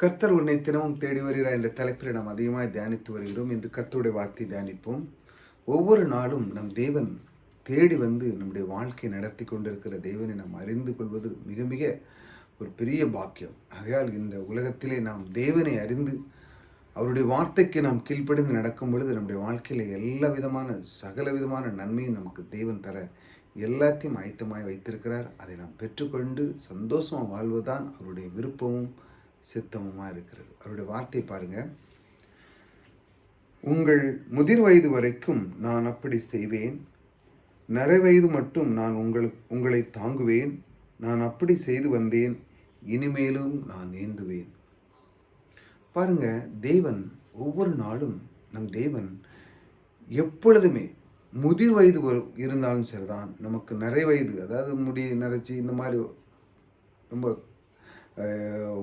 கர்த்தர் உன்னை தினமும் தேடி வருகிறார் என்ற தலைப்பில் நாம் அதிகமாக தியானித்து வருகிறோம். என்று கர்த்தருடைய வார்த்தை தியானிப்போம். ஒவ்வொரு நாளும் நம் தேவன் தேடி வந்து நம்முடைய வாழ்க்கை நடத்தி கொண்டிருக்கிற தேவனை நாம் அறிந்து கொள்வது மிக மிக ஒரு பெரிய பாக்கியம். ஆகையால் இந்த உலகத்திலே நாம் தேவனை அறிந்து அவருடைய வார்த்தைக்கு நாம் கீழ்ப்படிந்து நடக்கும் பொழுது நம்முடைய வாழ்க்கையில் எல்லா விதமான சகல விதமான நன்மையும் நமக்கு தேவன் தர எல்லாத்தையும் ஆயத்தமாய் வைத்திருக்கிறார். அதை நாம் பெற்றுக்கொண்டு சந்தோஷமாக வாழ்வதுதான் அவருடைய விருப்பமும் சித்தமுமாக இருக்கிறது. அவருடைய வார்த்தை பாருங்க, உங்கள் முதிர் வயது வரைக்கும் நான் அப்படி செய்வேன், நிறைவயது மட்டும் நான் உங்களை தாங்குவேன், நான் அப்படி செய்து வந்தேன், இனிமேலும் நான் ஏந்துவேன். பாருங்க, தேவன் ஒவ்வொரு நாளும் நம் தேவன் எப்பொழுதுமே முதிர் வயது இருந்தாலும் சரிதான், நமக்கு நிறைவயது அதாவது முடி நரைச்சி இந்த மாதிரி ரொம்ப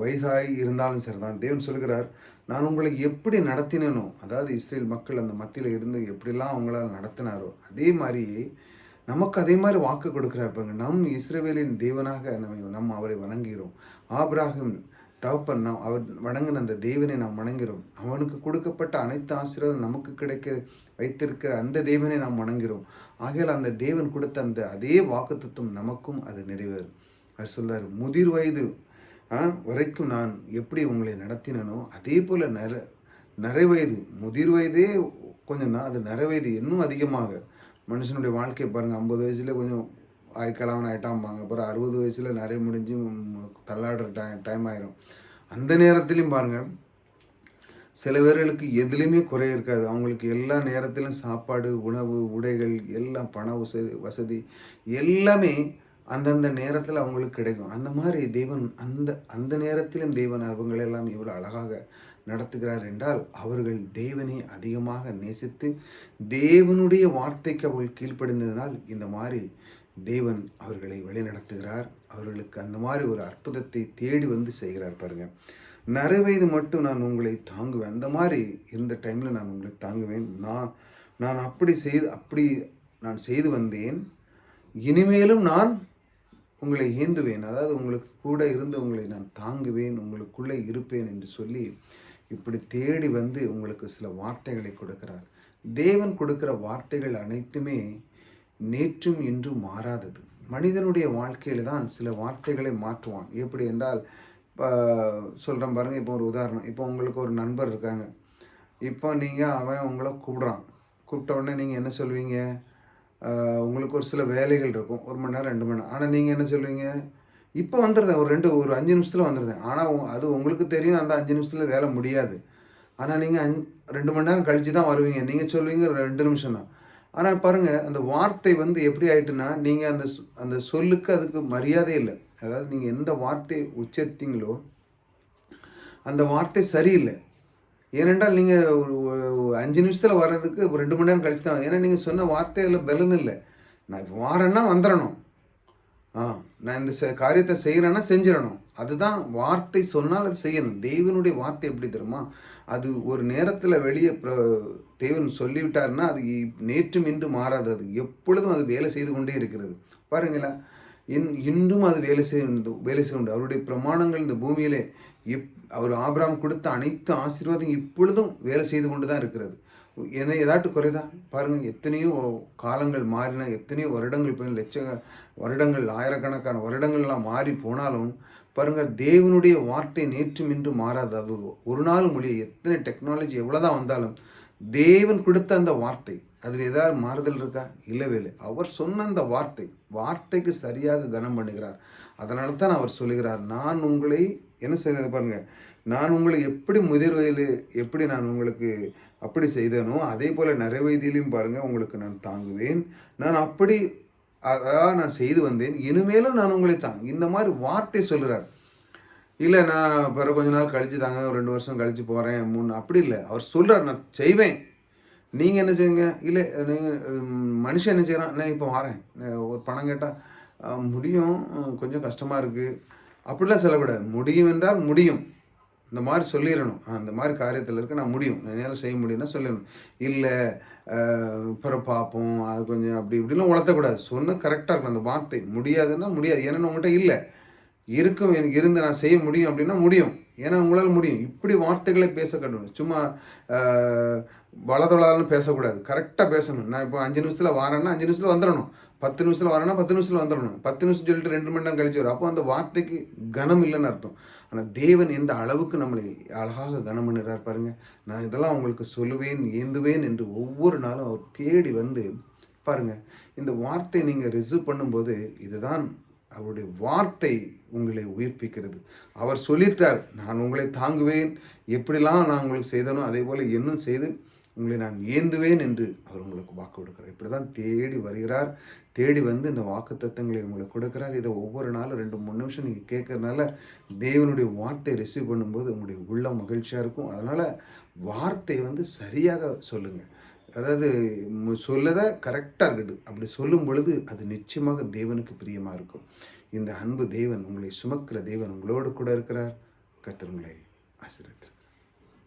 வயதாகி இருந்தாலும் சரிதான், தேவன் சொல்கிறார், நான் உங்களை எப்படி நடத்தினேனோ, அதாவது இஸ்ரேல் மக்கள் அந்த மத்தியில் இருந்து எப்படிலாம் அவங்களால் நடத்தினாரோ அதே மாதிரியே நமக்கு அதே மாதிரி வாக்கு கொடுக்குறார். பாருங்க, நம் இஸ்ரவேலின் தேவனாக நம்ம அவரை வணங்குகிறோம். ஆபிரகாம் தகப்பன் அவர் வணங்கின அந்த தேவனை நாம் வணங்குகிறோம். அவனுக்கு கொடுக்கப்பட்ட அனைத்து ஆசீர்வாதம் நமக்கு கிடைக்க வைத்திருக்கிற அந்த தேவனை நாம் வணங்குகிறோம். ஆகையால் அந்த தேவன் கொடுத்த அந்த அதே வாக்குத்தத்தம் நமக்கும் அது நிறைவேறும். அவர் சொல்றார், முதிர் வயது வரைக்கும் நான் எப்படி உங்களை நடத்தினனோ அதே போல் நிறைவயது, முதிர் வயதே கொஞ்சம் தான், அது நிறைவயது இன்னும் அதிகமாக. மனுஷனுடைய வாழ்க்கையை பாருங்கள், 50 வயசுல கொஞ்சம் ஆய்க்கலாவன் ஆகிட்டாம்பாங்க, அப்புறம் 60 வயசில் நிறைய முடிஞ்சு தள்ளாடுற டைம் ஆயிரும். அந்த நேரத்துலையும் பாருங்கள், சில பேர்களுக்கு எதுலேயுமே குறை இருக்காது. அவங்களுக்கு எல்லா நேரத்திலும் சாப்பாடு, உணவு, உடைகள் எல்லாம், பண வசதி எல்லாமே அந்தந்த நேரத்தில் அவங்களுக்கு கிடைக்கும். அந்த மாதிரி தேவன் அந்த நேரத்திலும் தேவன் அவங்களெல்லாம் இவ்வளோ அழகாக நடத்துகிறார் என்றால் அவர்கள் தேவனை அதிகமாக நேசித்து தேவனுடைய வார்த்தைக்கு அவர்கள் கீழ்ப்படிந்ததனால் இந்த மாதிரி தேவன் அவர்களை வழிநடத்துகிறார். அவர்களுக்கு அந்த மாதிரி ஒரு அற்புதத்தை தேடி வந்து செய்கிறார். பாருங்கள், நிறைவயது மட்டும் நான் உங்களை தாங்குவேன். அந்த மாதிரி இந்த டைமில் நான் உங்களை தாங்குவேன். நான் அப்படி நான் செய்து வந்தேன், இனிமேலும் நான் உங்களை ஏந்துவேன், அதாவது உங்களுக்கு கூட இருந்து உங்களை நான் தாங்குவேன், உங்களுக்குள்ளே இருப்பேன் என்று சொல்லி இப்படி தேடி வந்து உங்களுக்கு சில வார்த்தைகளை கொடுக்கிறார். தேவன் கொடுக்கிற வார்த்தைகள் அனைத்துமே நேற்றும் இன்றும் மாறாதது. மனிதனுடைய வாழ்க்கையில் தான் சில வார்த்தைகளை மாற்றுவான். எப்படி என்றால், இப்போ சொல்கிறேன் பாருங்கள், இப்போ ஒரு உதாரணம், இப்போ உங்களுக்கு ஒரு நண்பர் இருக்காங்க. இப்போ நீங்கள் அவன் உங்களை கூப்பிட்ட உடனே நீங்கள் என்ன சொல்வீங்க? உங்களுக்கு ஒரு சில வேலைகள் இருக்கும், 1 மணி நேரம் 2 மணி நேரம். ஆனால் நீங்கள் என்ன சொல்லுவீங்க? இப்போ வந்துடுறேன், ஒரு 5 நிமிஷத்தில் வந்துடுறேன். ஆனால் அது உங்களுக்கு தெரியும் அந்த 5 நிமிஷத்தில் வேலை முடியாது. ஆனால் நீங்கள் 2 மணி நேரம் கழித்து தான் வருவீங்க. நீங்கள் சொல்லுவீங்க 2 நிமிஷம் தான். ஆனால் பாருங்கள், அந்த வார்த்தை எப்படி ஆகிட்டுன்னா, நீங்கள் அந்த சொல்லுக்கு அதுக்கு மரியாதை இல்லை. அதாவது நீங்கள் எந்த வார்த்தை உச்சரித்தீங்களோ அந்த வார்த்தை சரியில்லை. ஏனென்றால் நீங்கள் ஒரு 5 நிமிஷத்தில் வர்றதுக்கு 2 மணி நேரம் கழிச்சு தான். ஏன்னா நீங்கள் சொன்ன வார்த்தையில் பலன் இல்லை. நான் இப்போ வாரேன்னா வந்துடணும், நான் இந்த காரியத்தை செய்கிறேன்னா செஞ்சிடணும். அதுதான் வார்த்தை சொன்னால் அது செய்யணும். தேவனுடைய வார்த்தை எப்படி தெரியுமா? அது ஒரு நேரத்தில் வெளியே தேவன் சொல்லிவிட்டார்னா அது நேற்றும் இன்று மாறாது. அது எப்பொழுதும் அது வேலை செய்து கொண்டே இருக்கிறது. பாருங்களா, இன்றும் அது வேலை செய்ய அவருடைய பிரமாணங்கள் இந்த பூமியிலே அவர் ஆபிரகாம் கொடுத்த அனைத்து ஆசீர்வாதம் இப்பொழுதும் வேலை செய்து கொண்டு தான் இருக்கிறது. ஏதாட்டு குறைதான் பாருங்கள். எத்தனையோ காலங்கள் மாறின, எத்தனையோ வருடங்கள் போய் வருடங்கள், ஆயிரக்கணக்கான வருடங்கள்லாம் மாறி போனாலும் பாருங்கள், தேவனுடைய வார்த்தை நேற்றும் இன்று மாறாது. அது ஒரு நாள் மொழியை எத்தனை டெக்னாலஜி எவ்வளோதான் வந்தாலும் தேவன் கொடுத்த அந்த வார்த்தை அதில் ஏதாவது மாறுதல் இருக்கா? இல்லவே இல்லை. அவர் சொன்ன அந்த வார்த்தைக்கு சரியாக கனம் பண்ணுகிறார். அதனால தான் அவர் சொல்லுகிறார், நான் உங்களை என்ன செய்கிறது பாருங்கள், நான் உங்களை எப்படி முதிர் வயதில் எப்படி நான் உங்களுக்கு அப்படி செய்தேனோ அதே போல் நிறைவயதிலையும் பாருங்கள் உங்களுக்கு நான் தாங்குவேன், நான் அப்படி நான் செய்து வந்தேன், இனிமேலும் நான் உங்களை இந்த மாதிரி வார்த்தை சொல்கிறார். இல்லை நான் பிறகு கொஞ்ச நாள் கழித்து தாங்க, ஒரு 2 வருஷம் கழித்து போகிறேன், 3 அப்படி இல்லை. அவர் சொல்கிறார், நான் செய்வேன், நீங்கள் என்ன செய்யுங்க. இல்லை நீங்கள் மனுஷன் என்ன செய்கிறான், நான் இப்போ வரேன், ஒரு பணம் கேட்டால் முடியும், கொஞ்சம் கஷ்டமாக இருக்குது அப்படிலாம் சொல்லக்கூடாது. முடியும் என்றால் முடியும், இந்த மாதிரி சொல்லிடணும். அந்த மாதிரி காரியத்தில் இருக்க நான் முடியும், என்னால் செய்ய முடியும்னா சொல்லணும். இல்லை பிறகு பார்ப்போம், அது கொஞ்சம் அப்படி இப்படிலாம் உளர்த்தக்கூடாது. சொன்ன கரெக்டாக இருக்கும் அந்த வார்த்தை. முடியாதுன்னா முடியாது, ஏன்னா உங்கள்கிட்ட இல்லை, இருக்கும் எனக்கு இருந்து நான் செய்ய முடியும் அப்படின்னா முடியும். ஏன்னா உங்களால் முடியும். இப்படி வார்த்தைகளை பேச கற்றுக்கணும். சும்மா வளதொளான்னு பேசக்கூடாது. கரெக்டாக பேசணும். நான் இப்போ 5 நிமிஷத்தில் வாரேன்னா 5 நிமிஷத்தில் வந்துடணும். 10 நிமிஷத்தில் வரேன்னா 10 நிமிஷத்தில் வந்துடணும். 10 நிமிஷம் சொல்லிட்டு 2 மணி நேரம் கழிச்சு வரும். அப்போ அந்த வார்த்தைக்கு கனம் இல்லைன்னு அர்த்தம். ஆனால் தேவன் எந்த அளவுக்கு நம்மளை அழகாக கனம் பண்ணுறார் பாருங்க. நான் இதெல்லாம் உங்களுக்கு சொல்லுவேன், ஏந்துவேன் என்று ஒவ்வொரு நாளும் அவர் தேடி வந்து பாருங்க. இந்த வார்த்தை நீங்கள் ரிசீவ் பண்ணும்போது இதுதான் அவருடைய வார்த்தை உங்களை உயிர்ப்பிக்கிறது. அவர் சொல்லிட்டார், நான் உங்களை தாங்குவேன், எப்படிலாம் நான் உங்களுக்கு செய்தனோ அதே போல் இன்னும் செய்து உங்களை நான் ஏந்துவேன் என்று அவர் உங்களுக்கு வாக்கு கொடுக்கிறார். இப்படி தான் தேடி வருகிறார். தேடி வந்து இந்த வாக்கு தத்தங்களை உங்களுக்கு கொடுக்குறார். இதை ஒவ்வொரு நாளும் 2-3 நிமிஷம் நீங்கள் கேட்கறதுனால தேவனுடைய வார்த்தை ரிசீவ் பண்ணும்போது உங்களுடைய உள்ள மகிழ்ச்சியாக இருக்கும். அதனால் வார்த்தை வந்து சரியாக சொல்லுங்கள். அதாவது சொல்லதை கரெக்டாக இருக்கட்டும். அப்படி சொல்லும் பொழுது அது நிச்சயமாக தேவனுக்கு பிரியமாக இருக்கும். இந்த அன்பு தேவன், உங்களை சுமக்கிற தேவன் உங்களோடு கூட இருக்கிறார். கர்த்தர் உங்களை ஆசீர்வதிப்பார்.